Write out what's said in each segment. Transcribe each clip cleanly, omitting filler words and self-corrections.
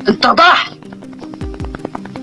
انت ضحي.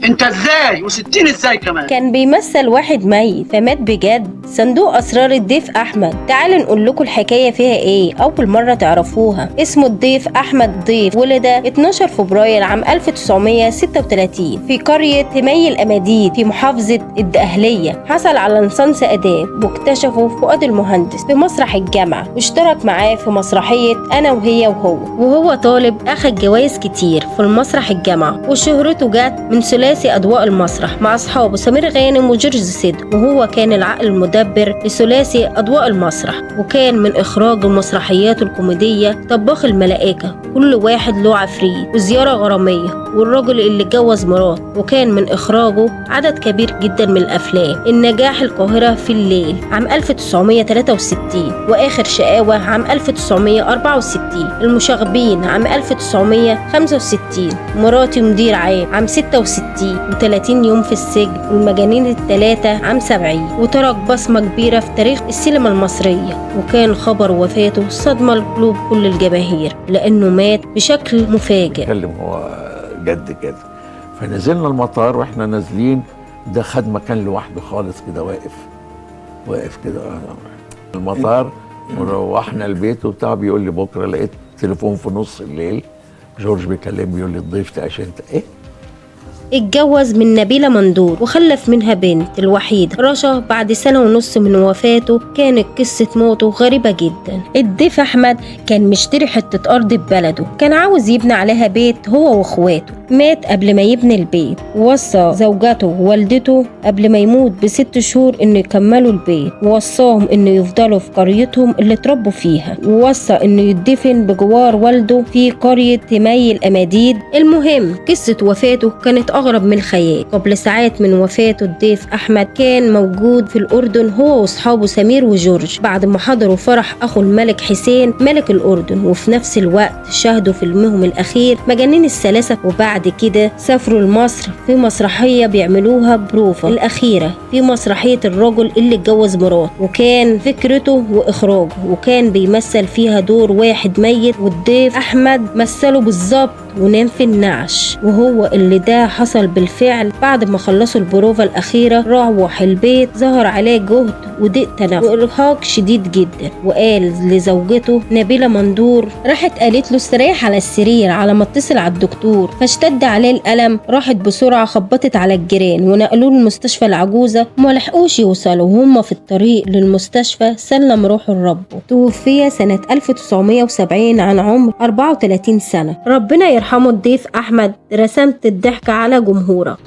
انت ازاي وستين ازاي كمان؟ كان بيمثل واحد ميت فمات بجد. صندوق اسرار الضيف احمد، تعالوا نقول لكم الحكايه فيها ايه اول مره تعرفوها. اسمه الضيف احمد ضيف، ولد 12 فبراير عام 1936 في قريه تمي الاماديد في محافظه الدقهليه. حصل على ليسانس اداب واكتشفه فؤاد المهندس في مسرح الجامعه، واشترك معاه في مسرحيه انا وهي وهو طالب اخد جوائز كتير في المسرح الجامعه، وشهرته جت من ثلاثي أضواء المسرح مع أصحابه سمير غانم وجورج صدق، وهو كان العقل المدبر لثلاثي أضواء المسرح، وكان من إخراج المسرحيات الكوميدية طباخ الملائكة، كل واحد له عفريت، وزيارة غرامية، والرجل اللي اتجوز مرات، وكان من إخراجه عدد كبير جدا من الأفلام. النجاح القاهرة في الليل عام 1963، وآخر شقاوة عام 1964، المشاغبين عام 1965، مراتي مدير عام عام 66، و30 يوم في السجن، والمجانين الثلاثة عام 70، وترك بصمة كبيرة في تاريخ السينما المصرية. وكان خبر وفاته صدمة لقلوب كل الجماهير لأنه مات بشكل مفاجئ. هو جد كده. فنزلنا المطار واحنا نازلين، ده خد مكان لوحده خالص كده، واقف كده المطار. وروحنا البيت وبتاع، بيقول لي بكره لقيت تليفون في نص الليل جورج بيكلم بيقول لي ضيفت عشان ايه. اتجوز من نبيلة مندور وخلف منها بنت الوحيدة رشا بعد سنة ونص من وفاته. كانت قصة موته غريبة جدا. الضيف أحمد كان مشتري حتة أرض ببلده، كان عاوز يبني عليها بيت هو واخواته. مات قبل ما يبني البيت، ووصى زوجته ووالدته قبل ما يموت ب6 شهور إنه يكملوا البيت، ووصاهم إنه يفضلوا في قريتهم اللي اتربوا فيها، ووصى إنه يدفن بجوار والده في قرية تمي الأماديد. المهم قصة وفاته كانت أغرب من الخيال. قبل ساعات من وفاته الضيف أحمد كان موجود في الأردن هو وأصحابه سمير وجورج، بعد ما حضروا فرح أخو الملك حسين ملك الأردن، وفي نفس الوقت شاهدوا فيلمهم الأخير مجانين الثلاثة. وبعد كده سافروا لمصر في مسرحية بيعملوها بروفا الأخيرة في مسرحية الرجل اللي اتجوز مرات، وكان فكرته وإخراجه، وكان بيمثل فيها دور واحد ميت، والضيف أحمد مثله بالظبط ونام في النعش. وهو اللي ده حصل بالفعل. بعد ما خلصوا البروفا الأخيرة روح البيت، ظهر عليه جهد وضيق تنفس وإرهاق شديد جدا، وقال لزوجته نبيلة مندور، راحت قالت له استريح على السرير على ما اتصل على الدكتور. فاشتد عليه الألم، راحت بسرعة خبطت على الجيران ونقلوه لمستشفى العجوزة، وما لحقوش يوصلوا. وهم في الطريق للمستشفى سلم روحه لربه. توفي سنة 1970 عن عمر 34 سنة. ربنا يرحمه الضيف أحمد. رسمت الضحك على جمهورك.